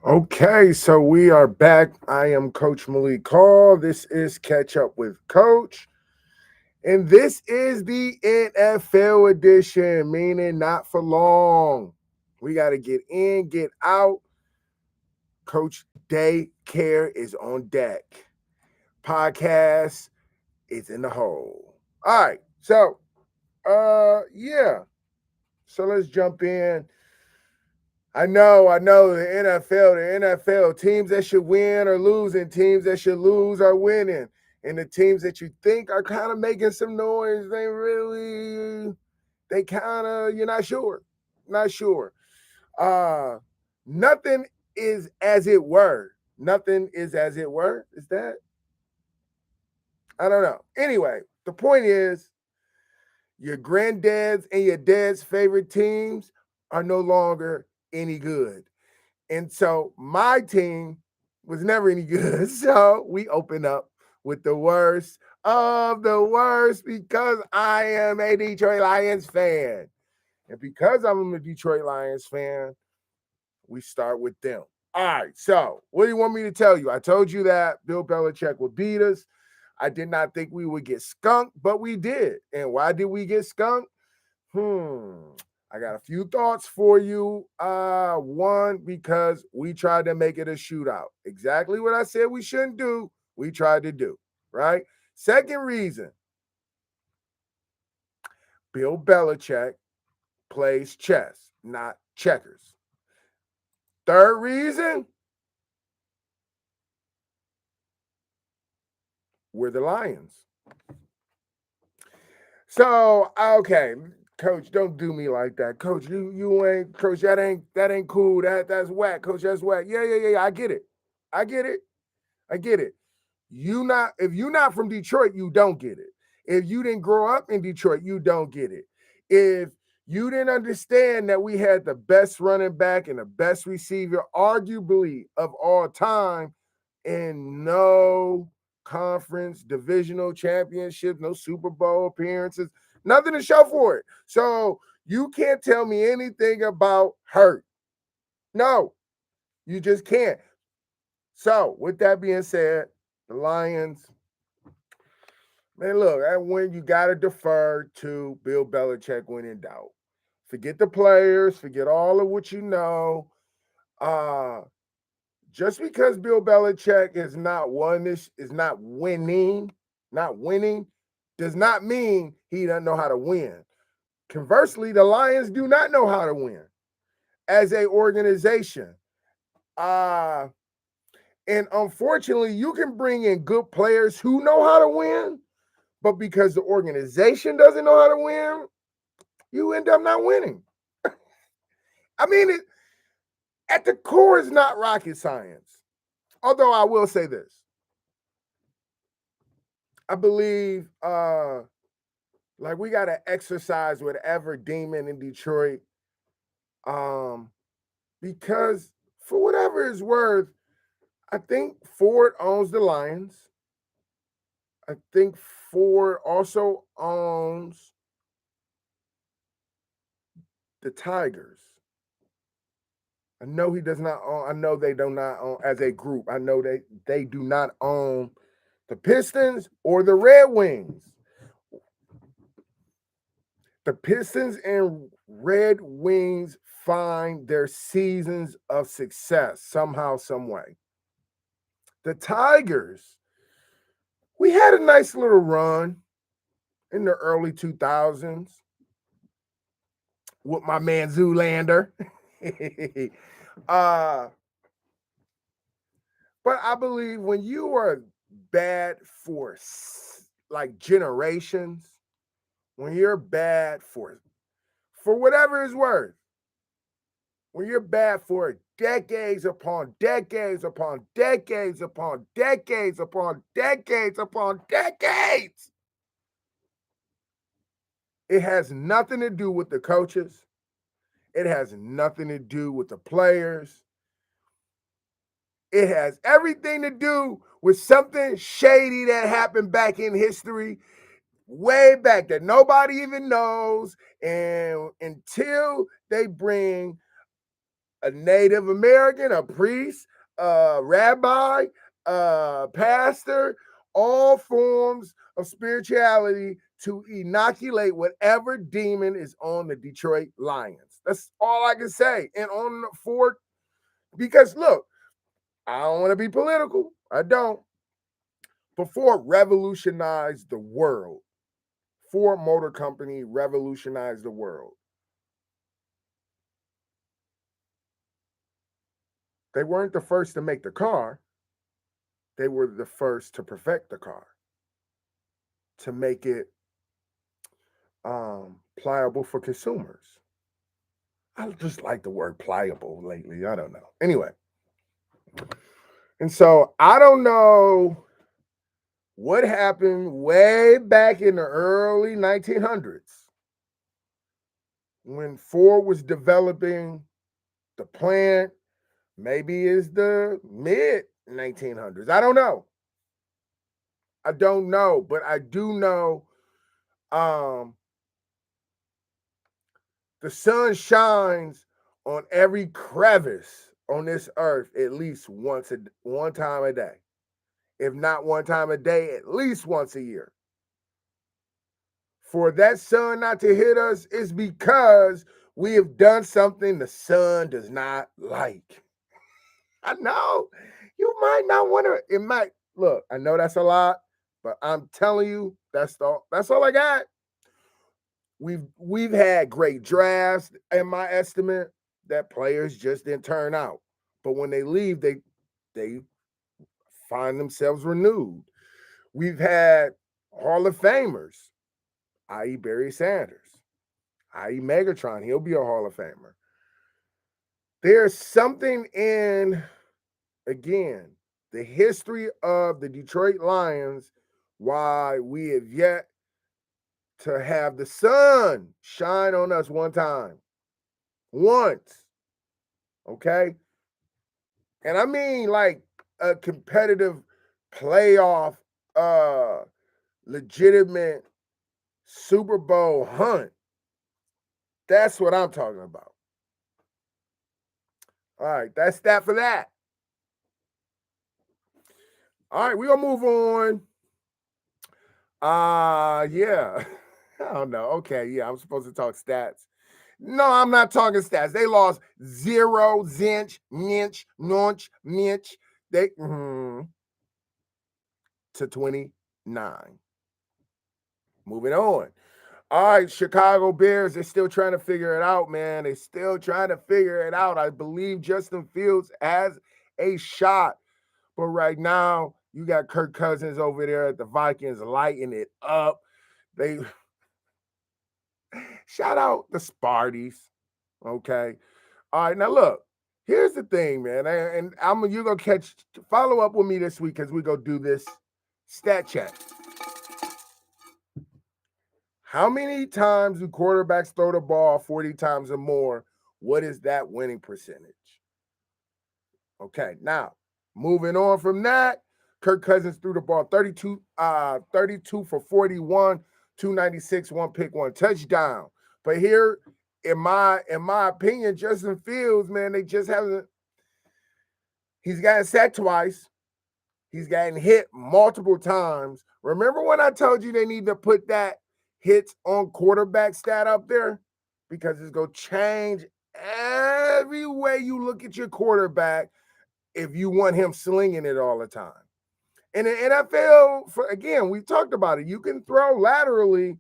Okay, so we are back. I am Coach Malik Call. This is Catch Up with Coach. And this is the NFL edition, meaning not for long. We got to get in, get out. Coach Daycare is on deck. Podcast is in the hole. All right, so yeah. So let's jump in. I know the NFL teams that should win are losing, teams that should lose are winning. And the teams that you think are kind of making some noise, they kind of, you're not sure. Not sure. Uh Nothing is as it were. Nothing is as it were. Is that? I don't know. Anyway, the point is your granddad's and your dad's favorite teams are no longer any good. And so my team was never any good. So we open up with the worst of the worst because I am a Detroit Lions fan. And because I'm a Detroit Lions fan, we start with them. All right. So what do you want me to tell you? I told you that Bill Belichick would beat us. I did not think we would get skunked, but we did. And why did we get skunked? I got a few thoughts for you. One, because we tried to make it a shootout. Exactly what I said we shouldn't do, we tried to do, right? Second reason, Bill Belichick plays chess, not checkers. Third reason, we're the Lions. So, okay, coach, don't do me like that. Coach, you ain't coach, that ain't cool. That's whack, coach. That's whack. Yeah. I get it. I get it. I get it. You not if you're not from Detroit, you don't get it. If you didn't grow up in Detroit, you don't get it. If you didn't understand that we had the best running back and the best receiver, arguably of all time, in no conference, divisional championships, no Super Bowl appearances, nothing to show for it. So you can't tell me anything about hurt. No, you just can't. So, with that being said, the Lions, man, look, that when you got to defer to Bill Belichick when in doubt. Forget the players, forget all of what you know. Uh, just because Bill Belichick is not won this, is not winning, does not mean he doesn't know how to win. Conversely, the Lions do not know how to win as a organization. Uh, and unfortunately, you can bring in good players who know how to win, but because the organization doesn't know how to win, you end up not winning. I mean, at the core, it's not rocket science. Although I will say this, I believe, like we got to exercise whatever demon in Detroit, um, because for whatever it's worth, I think Ford owns the Lions. I think Ford also owns the Tigers. I know he does not own. I know they do not own as a group. I know they do not own the Pistons or the Red Wings. The Pistons and Red Wings find their seasons of success somehow, some way. The Tigers, we had a nice little run in the early 2000s with my man Zoolander. uh, but I believe when you are bad for like generations, when you're bad for whatever it's worth, when you're bad for decades upon decades upon decades upon decades upon decades upon decades, it has nothing to do with the coaches. It has nothing to do with the players. It has everything to do with something shady that happened back in history, way back that nobody even knows. And until they bring a Native American, a priest, a rabbi, a pastor, all forms of spirituality to inoculate whatever demon is on the Detroit Lions. That's all I can say. And on the fourth, because look, I don't want to be political. I don't. But Ford revolutionized the world. Ford Motor Company revolutionized the world. They weren't the first to make the car. They were the first to perfect the car, to make it pliable for consumers. I just like the word pliable lately. I don't know. Anyway, and so I don't know what happened way back in the early 1900s when Ford was developing the plant. Maybe it's the mid 1900s. I don't know. I don't know, but I do know the sun shines on every crevice on this earth at least one time a day. If not one time a day, at least once a year. For that sun not to hit us is because we have done something the sun does not like. I know you might not want to. It might look. I know that's a lot, but I'm telling you, that's all I got. We've had great drafts, in my estimate, that players just didn't turn out. But when they leave, they find themselves renewed. We've had Hall of Famers, i.e. Barry Sanders, i.e. Megatron. He'll be a Hall of Famer. There's something in, again, the history of the Detroit Lions, why we have yet to have the sun shine on us one time. Once. Okay? And I mean like a competitive playoff, legitimate Super Bowl hunt. That's what I'm talking about. All right, that's that for that. All right, we're gonna move on. Yeah. I don't know. Okay, yeah, I'm supposed to talk stats. No, I'm not talking stats. They lost 0, zinch, minch, nonch, minch. They to 29. Moving on. All right, Chicago Bears, they're still trying to figure it out, man. They're still trying to figure it out. I believe Justin Fields has a shot. But right now, you got Kirk Cousins over there at the Vikings lighting it up. They shout out the Sparties. Okay. All right. Now look, here's the thing, man. And you're gonna follow up with me this week because we go do this stat check. How many times do quarterbacks throw the ball 40 times or more? What is that winning percentage? Okay, now moving on from that, Kirk Cousins threw the ball 32 for 41, 296, one pick, one touchdown. But here, in my opinion, Justin Fields, man, they just haven't. He's gotten sacked twice. He's gotten hit multiple times. Remember when I told you they need to put that hits on quarterback stat up there? Because it's going to change every way you look at your quarterback if you want him slinging it all the time. In the NFL, again, we talked about it. You can throw laterally,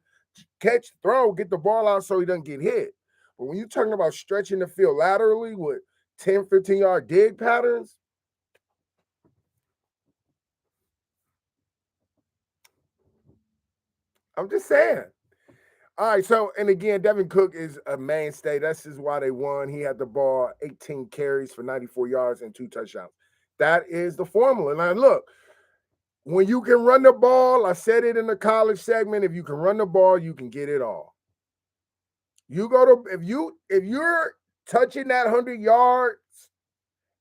throw, get the ball out so he doesn't get hit. But when you're talking about stretching the field laterally with 10, 15-yard dig patterns, I'm just saying. All right, so, and again, Devin Cook is a mainstay. That's just why they won. He had the ball, 18 carries for 94 yards and 2 touchdowns. That is the formula. Now, look, when you can run the ball, I said it in the college segment, if you can run the ball, you can get it all. You go to, if you're touching that 100 yards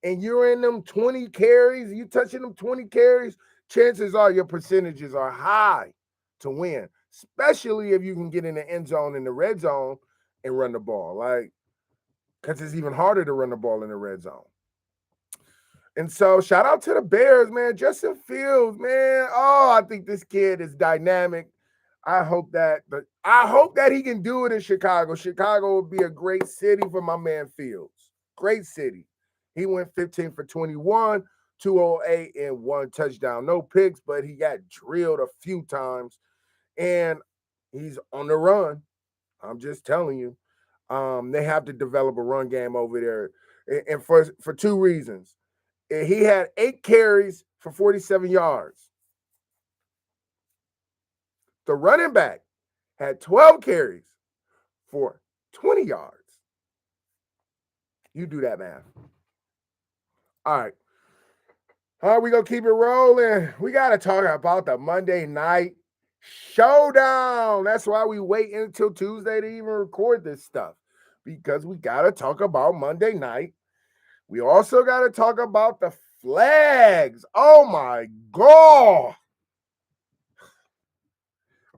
and you're in them 20 carries, you touching them 20 carries, chances are your percentages are high to win, especially if you can get in the end zone, in the red zone, and run the ball. Like, because it's even harder to run the ball in the red zone. And so shout out to the Bears, man. Justin Fields, man. Oh, I think this kid is dynamic. I hope that he can do it in Chicago. Chicago will be a great city for my man Fields. Great city. He went 15 for 21, 208, and 1 touchdown. No picks, but he got drilled a few times. And he's on the run. I'm just telling you. They have to develop a run game over there. And for 2 reasons. He had 8 carries for 47 yards. The running back had 12 carries for 20 yards. You do that math. All right. All right, we going to keep it rolling. We got to talk about the Monday night showdown. That's why we wait until Tuesday to even record this stuff, because we got to talk about Monday night. We also got to talk about the flags. Oh, my God.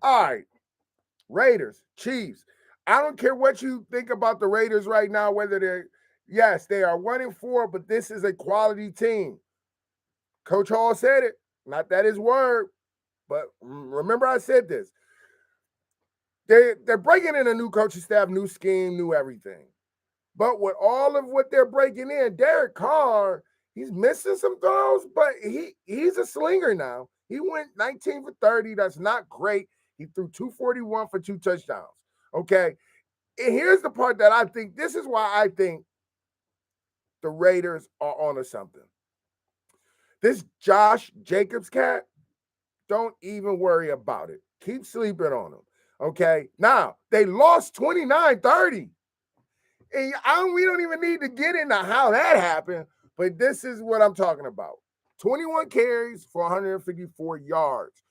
All right. Raiders, Chiefs. I don't care what you think about the Raiders right now, whether they are 1-4, but this is a quality team. Coach Hall said it, not that his word, but remember I said this. They're breaking in a new coaching staff, new scheme, new everything. But with all of what they're breaking in, Derek Carr, he's missing some throws, but he's a slinger now. He went 19 for 30. That's not great. He threw 241 for 2 touchdowns. Okay. And here's the part that I think, this is why I think the Raiders are onto something. This Josh Jacobs cat, don't even worry about it. Keep sleeping on him. Okay. Now, they lost 29-30. And we don't even need to get into how that happened, but this is what I'm talking about. 21 carries for 154 yards.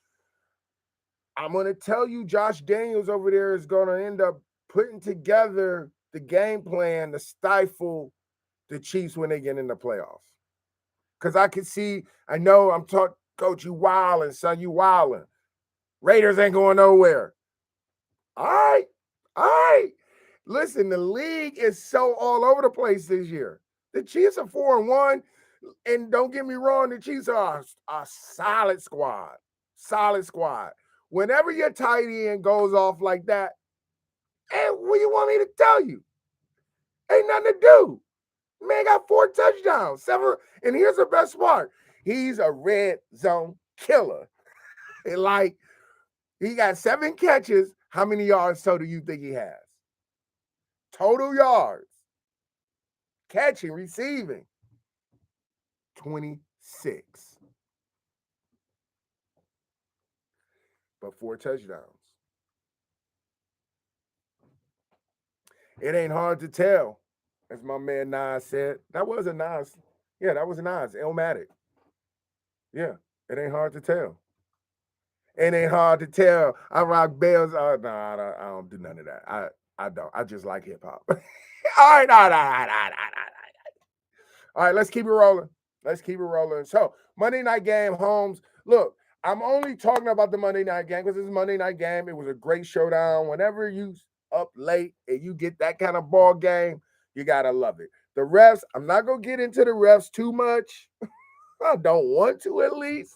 I'm going to tell you, Josh Daniels over there is going to end up putting together the game plan to stifle the Chiefs when they get in the playoffs. Because I know I'm talking, Coach, you wildin', son, you wildin'. Raiders ain't going nowhere. All right. Listen, the league is so all over the place this year. The Chiefs are 4-1, and don't get me wrong, the Chiefs are a solid squad. Solid squad. Whenever your tight end goes off like that, hey, what do you want me to tell you? Ain't nothing to do. Man got 4 touchdowns, 7, and here's the best part. He's a red zone killer. Like, he got 7 catches. How many yards total do you think he has? Total yards. Catching, receiving. 26. But 4 touchdowns. It ain't hard to tell, as my man Nas said. That wasn't Nas. Yeah, that was Nas. Illmatic. Yeah, it ain't hard to tell. It ain't hard to tell. I rock bells. No, I don't do none of that. I don't. I just like hip hop. All right, all right. All right, let's keep it rolling. So, Monday night game, Holmes. Look, I'm only talking about the Monday night game because it's a Monday night game. It was a great showdown. Whenever you up late and you get that kind of ball game, you got to love it. The refs, I'm not going to get into the refs too much. I don't want to, at least.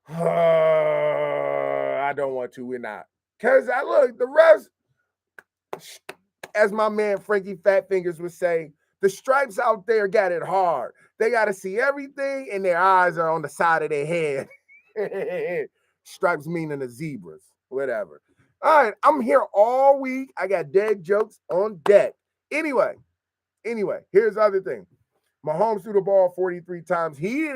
I don't want to. We're not. Because look, the refs, as my man Frankie Fat Fingers would say, the stripes out there got it hard. They got to see everything, and their eyes are on the side of their head. Stripes meaning the zebras, whatever. All right, I'm here all week. I got dead jokes on deck. Anyway, here's the other thing. Mahomes threw the ball 43 times. He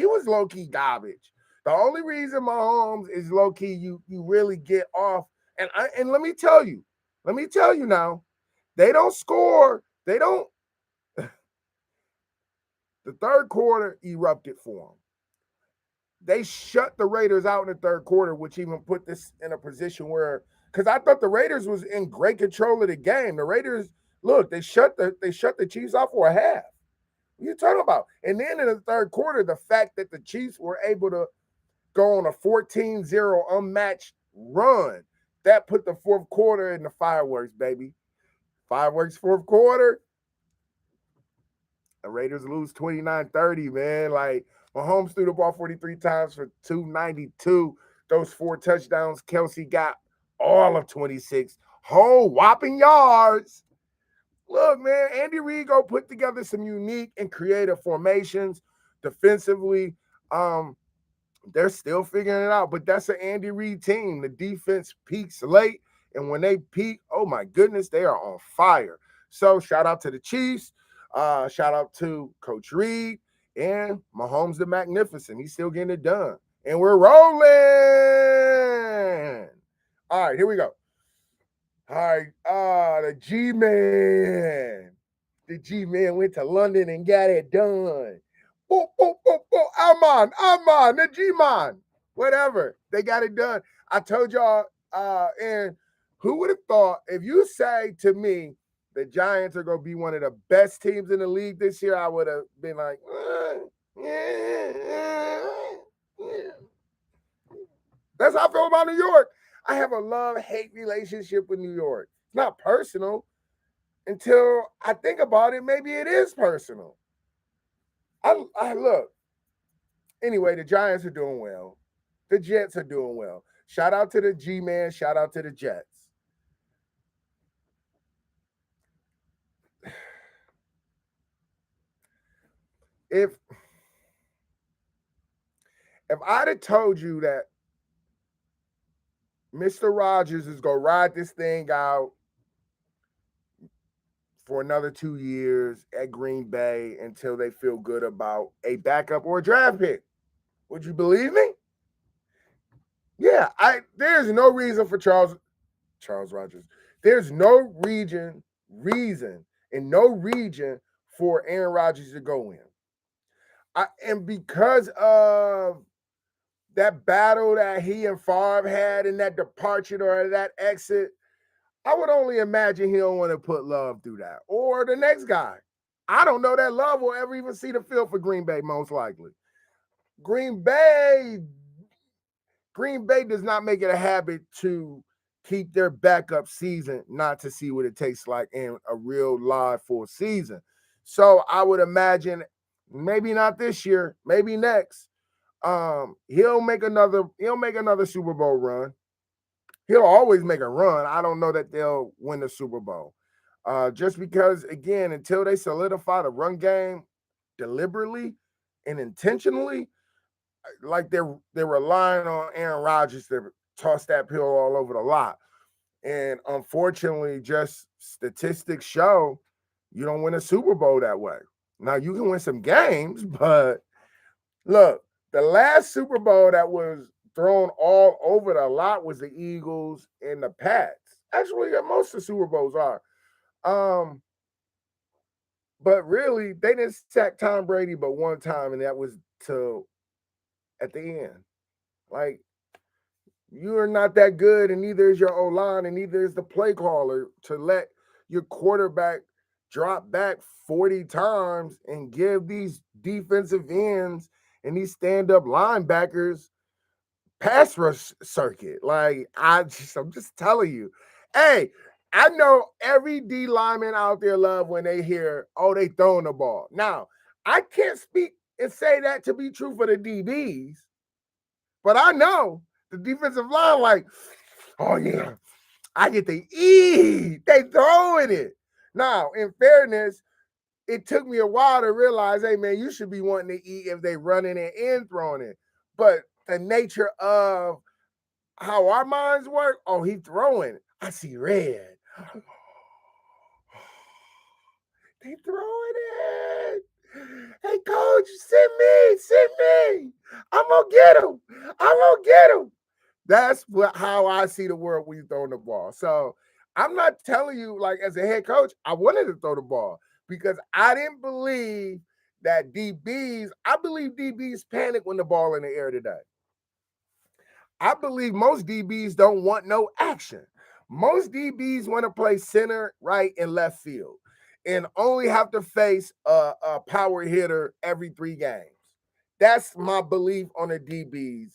was low-key garbage. The only reason Mahomes is low-key, you really get off. And let me tell you now, they don't score. They don't. The third quarter erupted for them. They shut the Raiders out in the third quarter, which even put this in a position where, because I thought the Raiders was in great control of the game. The Raiders, look, they shut the Chiefs out for a half. What are you talking about? And then in the third quarter, the fact that the Chiefs were able to go on a 14-0 unmatched run, that put the fourth quarter in the fireworks, baby. Fireworks fourth quarter. The Raiders lose 29-30, man. Like, Mahomes threw the ball 43 times for 292. Those 4 touchdowns. Kelsey got all of 26 whole whopping yards. Look, man, Andy Reid go put together some unique and creative formations defensively. They're still figuring it out, but that's an Andy Reid team. The defense peaks late, and when they peak, oh my goodness, they are on fire. So shout out to the Chiefs. Shout out to Coach Reid and Mahomes the Magnificent. He's still getting it done. And we're rolling. All right, here we go. All right, the G-Man. The G-Man went to London and got it done. Boop, boop, boop, boop. I'm on, the G-Man. Whatever. They got it done. I told y'all, and who would have thought, if you say to me, the Giants are going to be one of the best teams in the league this year, I would have been like, yeah. That's how I feel about New York. I have a love-hate relationship with New York. It's not personal until I think about it. Maybe it is personal. I look. Anyway, the Giants are doing well. The Jets are doing well. Shout out to the G-Man. Shout out to the Jets. If I'd have told you that Mr. Rogers is going to ride this thing out for another 2 years at Green Bay until they feel good about a backup or a draft pick, would you believe me? Yeah, there's no reason for Charles Rogers. There's no reason and no region for Aaron Rodgers to go in. And because of that battle that he and Favre had and that departure or that exit, I would only imagine he don't want to put Love through that. Or the next guy. I don't know that Love will ever even see the field for Green Bay, most likely. Green Bay does not make it a habit to keep their backup season not to see what it tastes like in a real live full season. So I would imagine maybe not this year, maybe next. He'll make another Super Bowl run. He'll always make a run. I don't know that they'll win the Super Bowl. Just because, again, until they solidify the run game deliberately and intentionally, like they're relying on Aaron Rodgers to toss that pill all over the lot. And unfortunately, just statistics show you don't win a Super Bowl that way. Now, you can win some games, but look, the last Super Bowl that was thrown all over the lot was the Eagles and the Pats. Actually, most of the Super Bowls are. But really, they didn't sack Tom Brady but one time, and that was at the end. Like, you are not that good, and neither is your O-line, and neither is the play caller to let your quarterback drop back 40 times and give these defensive ends and these stand-up linebackers pass rush circuit. Like, I'm just telling you. Hey, I know every D lineman out there love when they hear, oh, they throwing the ball. Now, I can't speak and say that to be true for the DBs, but I know the defensive line, like, oh yeah, I get to eat. They throwing it. Now, in fairness, it took me a while to realize, hey man, you should be wanting to eat if they running it and throwing it. But the nature of how our minds work, oh, he throwing. I see red. They throwing it. Hey, coach, send me. I'm gonna get him. That's how I see the world when you throwing the ball. So I'm not telling you, like, as a head coach, I wanted to throw the ball because I didn't believe that I believe DBs panic when the ball in the air today. I believe most DBs don't want no action. Most DBs want to play center, right, and left field and only have to face a power hitter every 3 games. That's my belief on the DBs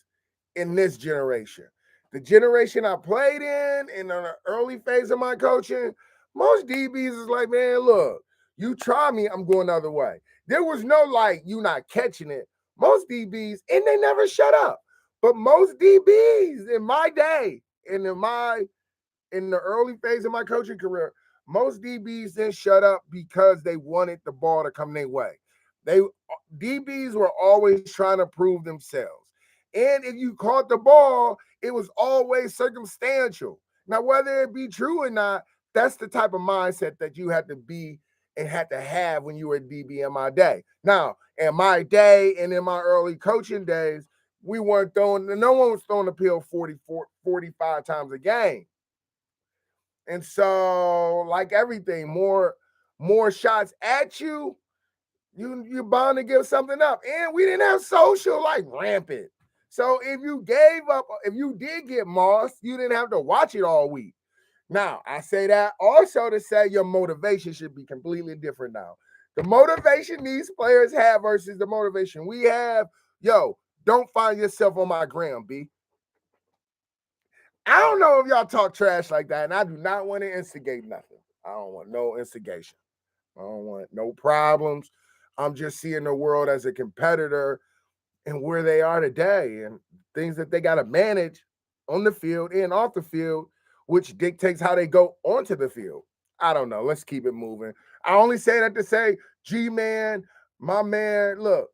in this generation. The generation I played in the early phase of my coaching, Most DBs is like, man, look, you try me, I'm going the other way. There was no like you not catching it. Most DBs, and they never shut up. But most DBs in my day, and in the early phase of my coaching career, most DBs didn't shut up because they wanted the ball to come their way. They DBs were always trying to prove themselves. And if you caught the ball, it was always circumstantial. Now, whether it be true or not, that's the type of mindset that you had to be and had to have when you were a DB in my day. Now, in my day and in my early coaching days, we weren't throwing, no one was throwing the pill 45 times a game. And so, like everything, more shots at you, you're bound to give something up. And we didn't have social like rampant. So if you gave up, if you did get mossed, you didn't have to watch it all week. Now, I say that also to say your motivation should be completely different now. The motivation these players have versus the motivation we have, yo, don't find yourself on my gram, B. I don't know if y'all talk trash like that, and I do not want to instigate nothing. I don't want no instigation. I don't want no problems. I'm just seeing the world as a competitor and where they are today and things that they got to manage on the field and off the field, which dictates how they go onto the field. I don't know. Let's keep it moving. I only say that to say, G-Man, my man, look,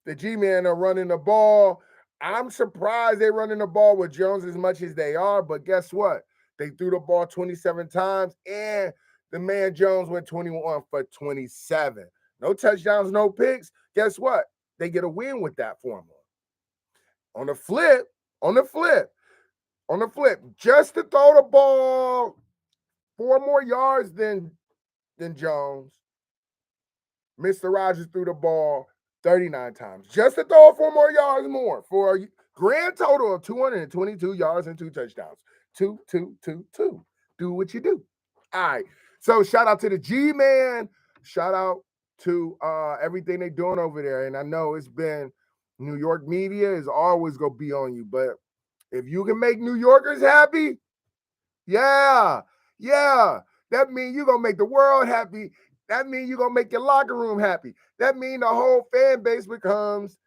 the G-Man are running the ball. I'm surprised they're running the ball with Jones as much as they are, but guess what? They threw the ball 27 times, and the man Jones went 21 for 27. No touchdowns, no picks. Guess what? They get a win with that formula. On the flip, just to throw the ball 4 more yards than Jones, Mr. Rogers threw the ball 39 times just to throw 4 more yards more for a grand total of 222 yards and 2 touchdowns. 2, 2, 2, 2. Do what you do. All right. So shout out to the G-Man. Shout out to everything they're doing over there. And I know it's been New York media is always going to be on you. But if you can make New Yorkers happy, yeah, that means you're going to make the world happy. That means you're going to make your locker room happy. That means the whole fan base becomes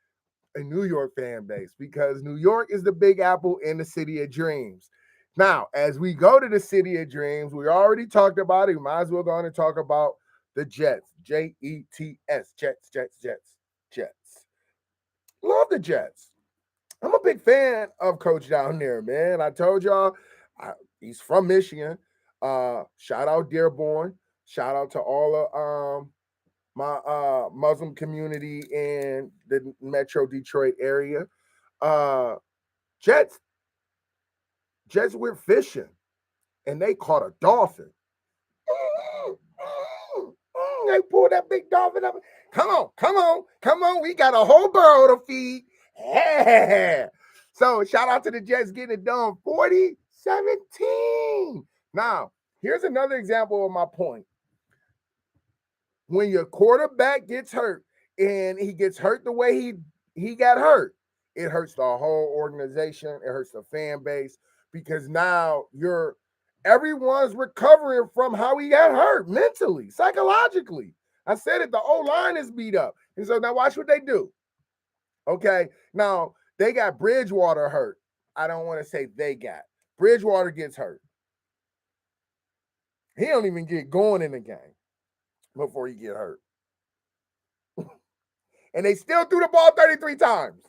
a New York fan base because New York is the Big Apple in the city of dreams. Now, as we go to the city of dreams, we already talked about it. We might as well go on and talk about the Jets. Jets, Jets. Love the Jets. I'm a big fan of Coach down there, man. I told y'all he's from Michigan. Shout out Dearborn. Shout out to all of my Muslim community in the Metro Detroit area. Jets went fishing and they caught a dolphin. They pulled that big dolphin up. Come on. We got a whole burrow to feed. Yeah. So shout out to the Jets getting it done 40-17. Now, here's another example of my point. When your quarterback gets hurt and he gets hurt the way he got hurt, it hurts the whole organization. It hurts the fan base because now everyone's recovering from how he got hurt mentally, psychologically. I said it, the O-line is beat up. And so now watch what they do. Okay, now they got Bridgewater hurt. I don't want to say they got. Bridgewater gets hurt. He don't even get going in the game before he get hurt. And they still threw the ball 33 times.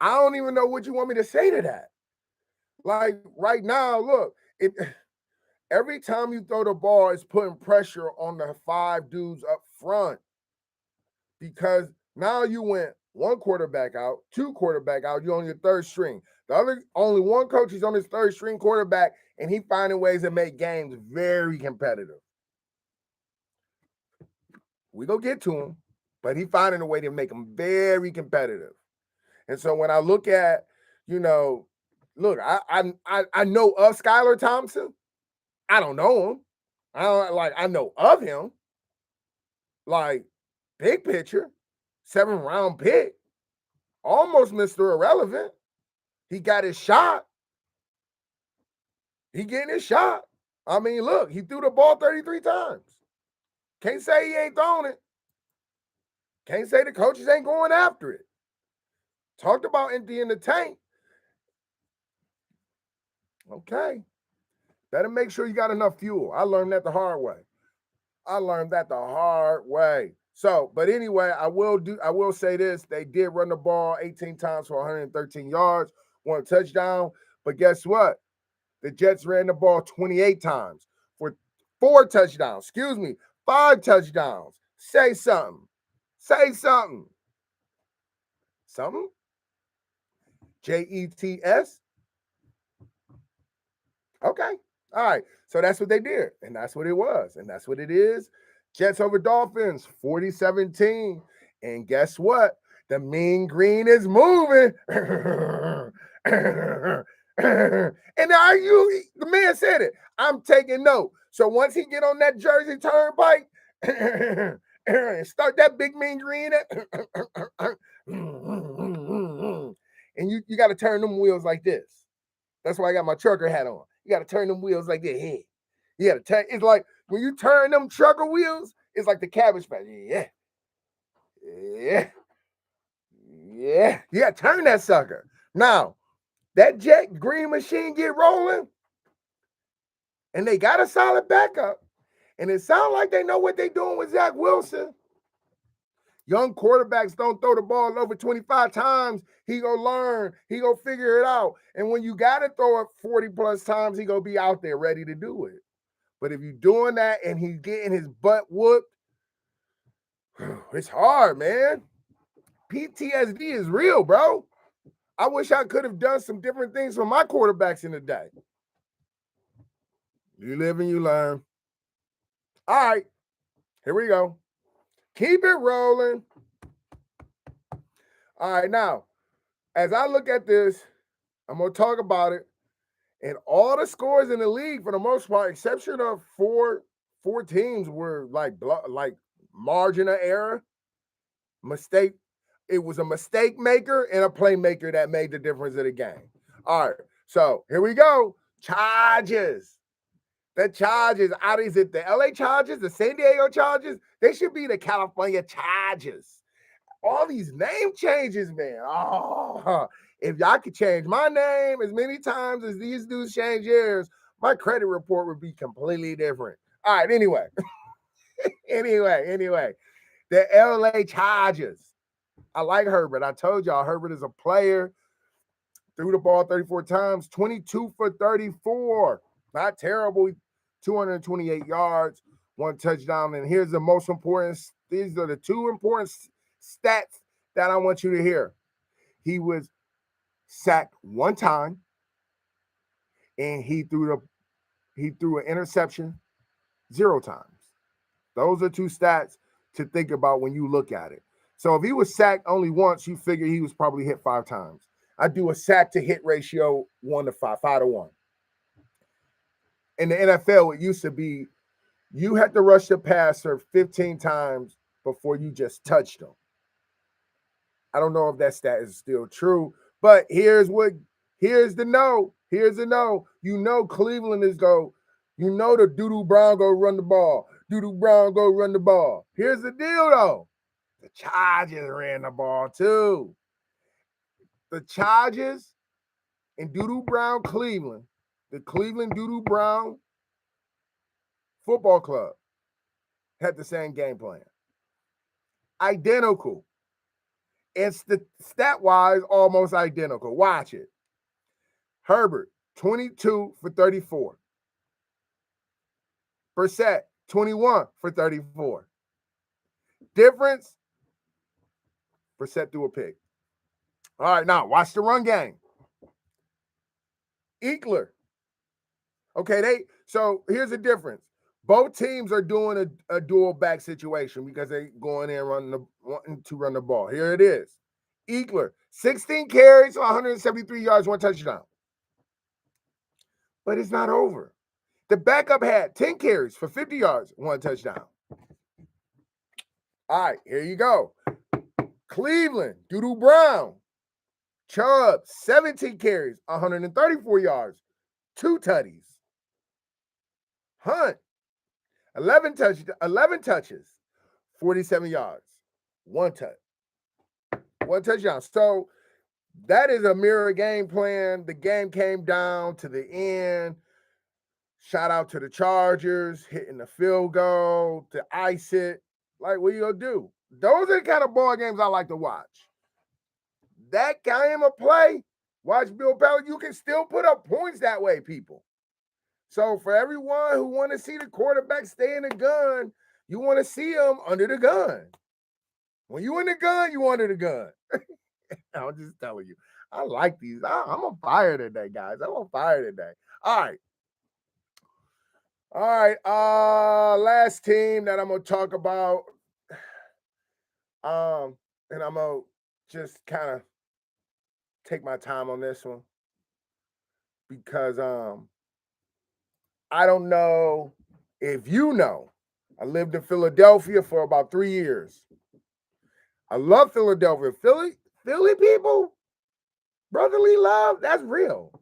I don't even know what you want me to say to that. Like right now, look, every time you throw the ball, it's putting pressure on the 5 dudes up front because now you went 1 quarterback out, 2 quarterback out, you're on your 3rd string. The other, only 1 coach is on his 3rd string quarterback, and he finding ways to make games very competitive. We go get to him, but he finding a way to make them very competitive. And so when I look at, look, I know of Skylar Thompson. I don't know him. I know of him. Like, big picture, 7th-round pick, almost Mr. Irrelevant. He got his shot. He getting his shot. I mean, look, he threw the ball 33 times. Can't say he ain't throwing it. Can't say the coaches ain't going after it. Talked about emptying the tank. Okay. Better make sure you got enough fuel. I learned that the hard way. So, but anyway, I will say this. They did run the ball 18 times for 113 yards, 1 touchdown. But guess what? The Jets ran the ball 28 times for 4 touchdowns. 5 touchdowns. Say something. Something? Jets? Okay. All right. So that's what they did. And that's what it was. And that's what it is. Jets over Dolphins, 40-17. And guess what? The mean green is moving. And the man said it. I'm taking note. So once he get on that Jersey turnpike and start that big mean green, and you got to turn them wheels like this. That's why I got my trucker hat on. You got to turn them wheels like this. Yeah. You got to turn. It's like when you turn them trucker wheels, it's like the Cabbage Patch. Yeah. You got to turn that sucker. Now, that jet green machine get rolling, and they got a solid backup, and it sounds like they know what they're doing with Zach Wilson. Young quarterbacks don't throw the ball over 25 times. He gonna learn. He gonna figure it out. And when you got to throw it 40 plus times, he gonna be out there ready to do it. But if you're doing that and he's getting his butt whooped, it's hard, man. PTSD is real, bro. I wish I could have done some different things for my quarterbacks in the day. You live and you learn. All right, here we go. Keep it rolling. All right, now, as I look at this, I'm going to talk about it. And all the scores in the league, for the most part, exception of four teams, were like margin of error, mistake. It was a mistake maker and a playmaker that made the difference of the game. All right, so here we go. Chargers. The Chargers. Is it the LA Chargers, the San Diego Chargers? They should be the California Chargers. All these name changes, man. Oh, if y'all could change my name as many times as these dudes change theirs, my credit report would be completely different. All right, anyway. anyway. The LA Chargers. I like Herbert. I told y'all Herbert is a player. Threw the ball 34 times, 22 for 34. Not terrible. 228 yards, 1 touchdown. And here's the most important. These are the 2 important stats that I want you to hear. He was sacked 1 time, and he threw an interception 0 times. Those are 2 stats to think about when you look at it. So if he was sacked only once, you figure he was probably hit 5 times. I do a sack to hit ratio 1 to 5, 5 to 1. In the NFL, it used to be you had to rush the passer 15 times before you just touched them. I don't know if that stat is still true, but here's the no. You know Cleveland is go. You know the Doodoo Brown go run the ball. Here's the deal, though. The Chargers ran the ball, too. The Chargers and Doodoo Brown Cleveland, the Cleveland Doodoo Brown Football Club, had the same game plan. Identical. It's the stat-wise almost identical. Watch it. Herbert, 22 for 34. Brissett, 21 for 34. Difference, Brissett threw a pick. All right, now watch the run game. Eckler. Okay, so here's the difference. Both teams are doing a dual back situation because they going in wanting to run the ball. Here it is. Eckler, 16 carries, 173 yards, 1 touchdown. But it's not over. The backup had 10 carries for 50 yards, 1 touchdown. All right, here you go. Cleveland, Doodoo Brown. Chubb, 17 carries, 134 yards, 2 tutties. Hunt, 11 touches, 47 yards, one touchdown. So that is a mirror game plan. The game came down to the end. Shout out to the Chargers hitting the field goal to ice it. Like, what you gonna do? Those are the kind of ball games I like to watch. That game of play, watch Bill Belichick. You can still put up points that way, people. So for everyone who want to see the quarterback stay in the gun, you want to see him under the gun. When you in the gun, you under the gun. I'm just telling you. I like these. I'm on fire today, guys. I'm on fire today. All right. All right. Last team that I'm gonna talk about. And I'm gonna just kind of take my time on this one because I don't know if you know. I lived in Philadelphia for about 3 years. I love Philadelphia. Philly people, brotherly love, that's real.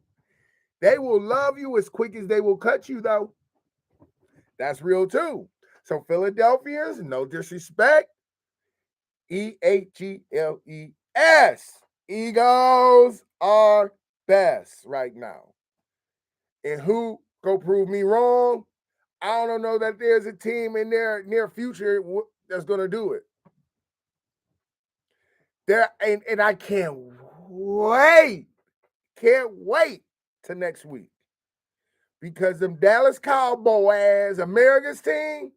They will love you as quick as they will cut you, though. That's real too. So Philadelphians, no disrespect. EHGLES. Eagles are best right now. And who go prove me wrong? I don't know that there's a team in their near future that's going to do it. And I can't wait to next week because them Dallas Cowboys, America's team,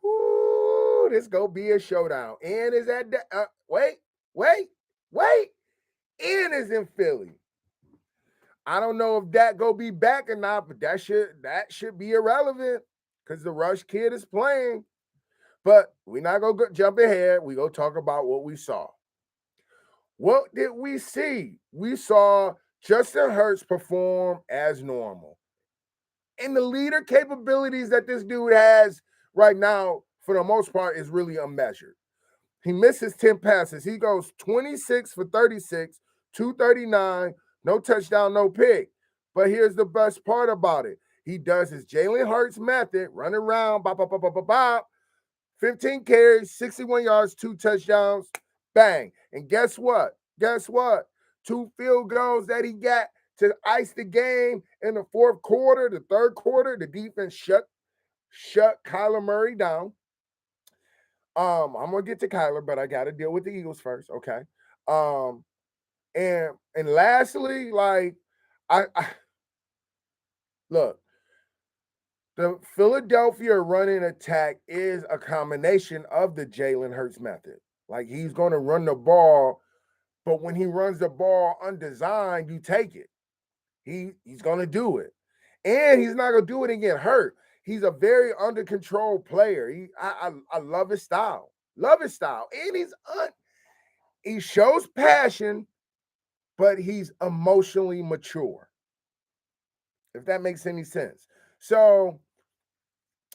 whoo, this gonna be a showdown. And is at wait, and is in Philly. I don't know if that go be back or not, but that should be irrelevant because the Rush kid is playing. But we're not gonna jump ahead. We go talk about what we saw. What did we see? We saw Justin Hurts perform as normal. And the leader capabilities that this dude has right now, for the most part, is really unmeasured. He misses 10 passes. He goes 26 for 36, 239, no touchdown, no pick. But here's the best part about it. He does his Jalen Hurts method, run around, bop, bop, bop, bop, bop, bop, 15 carries, 61 yards, 2 touchdowns, bang. And guess what? 2 field goals that he got to ice the game in the fourth quarter, the third quarter. The defense shut Kyler Murray down. I'm gonna get to Kyler, but I gotta deal with the Eagles first, okay? And lastly, like I look, the Philadelphia running attack is a combination of the Jalen Hurts method. Like he's gonna run the ball, but when he runs the ball undesigned, you take it. He's gonna do it, and he's not gonna do it and get hurt. He's a very under control player. I love his style. Love his style. And he shows passion, but he's emotionally mature. If that makes any sense. So,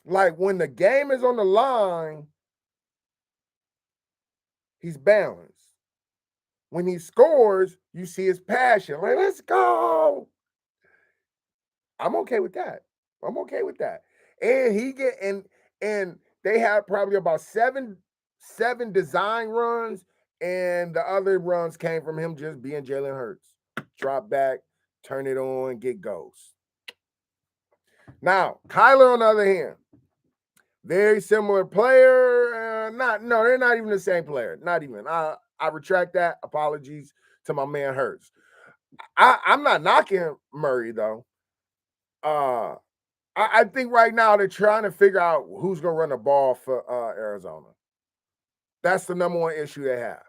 like when the game is on the line, he's balanced. When he scores, you see his passion. Like, let's go. I'm okay with that. And and they had probably about seven design runs, and the other runs came from him just being Jalen Hurts. Drop back, turn it on, get goals. Now, Kyler, on the other hand, very similar player. They're not even the same player. Not even. I retract that. Apologies to my man Hurts. I'm not knocking Murray though. I think right now they're trying to figure out who's going to run the ball for Arizona. That's the number one issue they have.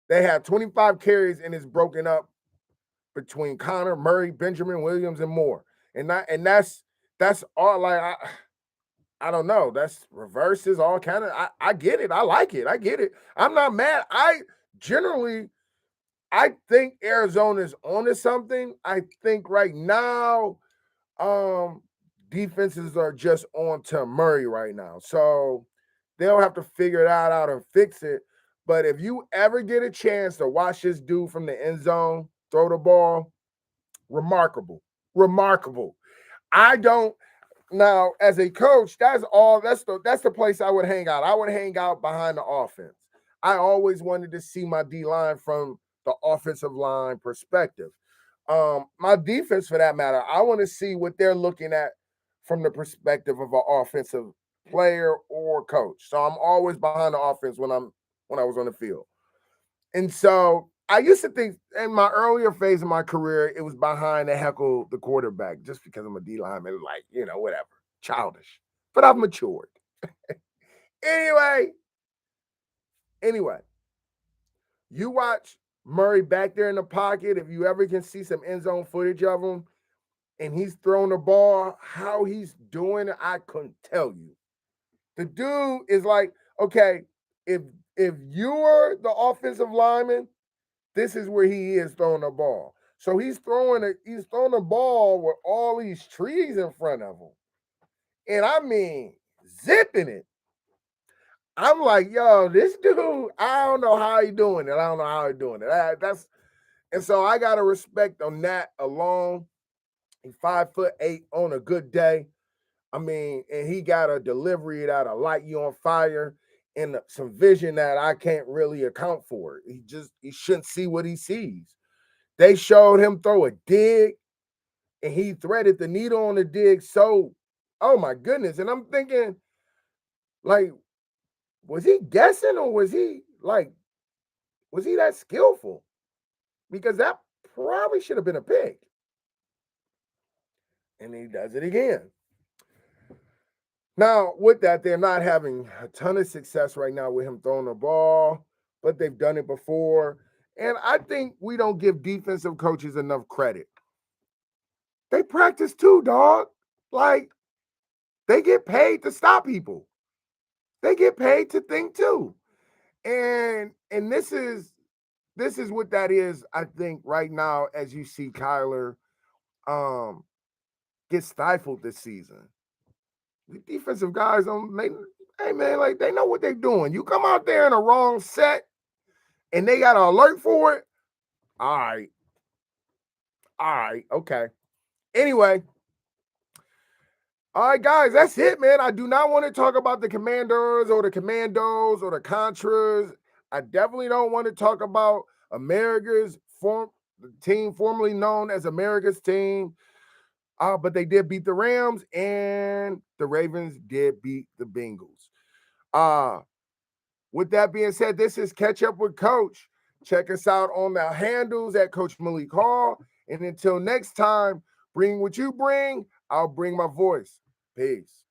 They have 25 carries and it's broken up between Connor, Murray, Benjamin, Williams, and more. And that's all. Like I don't know. That's reverses all kind of. I get it. I like it. I get it. I'm not mad. I think Arizona's onto something. I think right now, defenses are just on to Murray right now. So they'll have to figure that out and fix it. But if you ever get a chance to watch this dude from the end zone throw the ball, remarkable. I don't now as a coach, that's the place I would hang out. I would hang out behind the offense. I always wanted to see my D line from the offensive line perspective. My defense for that matter, I want to see what they're looking at from the perspective of an offensive player or coach. So I'm always behind the offense when I was on the field. And so I used to think in my earlier phase of my career, it was behind the heckle the quarterback, just because I'm a D lineman, like, whatever, childish. But I've matured. Anyway, anyway, you watch Murray back there in the pocket. If you ever can see some end zone footage of him and he's throwing the ball, how he's doing it, I couldn't tell you. The dude is like, okay, if you're the offensive lineman, this is where he is throwing the ball. So he's throwing the ball with all these trees in front of him. And I mean, zipping it. I'm like, yo, this dude, I don't know how he doing it. I don't know how he doing it. And so I got to respect on that alone. He's 5'8" on a good day. I mean, and he got a delivery that'll light you on fire and some vision that I can't really account for. He shouldn't see what he sees. They showed him throw a dig and he threaded the needle on the dig. So, oh my goodness. And I'm thinking, like, was he guessing or was he that skillful? Because that probably should have been a pick. And he does it again. Now, with that, they're not having a ton of success right now with him throwing the ball, but they've done it before. And I think we don't give defensive coaches enough credit. They practice too, dog. Like, they get paid to stop people. They get paid to think too. And this is what that is, I think, right now, as you see Kyler get stifled this season. The defensive guys hey man, like they know what they're doing. You come out there in a wrong set and they got an alert for it. All right. Okay. Anyway. All right, guys, that's it, man. I do not want to talk about the Commanders or the Commandos or the Contras. I definitely don't want to talk about America's team formerly known as America's team. But they did beat the Rams and the Ravens did beat the Bengals. With that being said, this is Catch Up with Coach. Check us out on the handles at Coach Malik Hall. And until next time, bring what you bring. I'll bring my voice. Peace.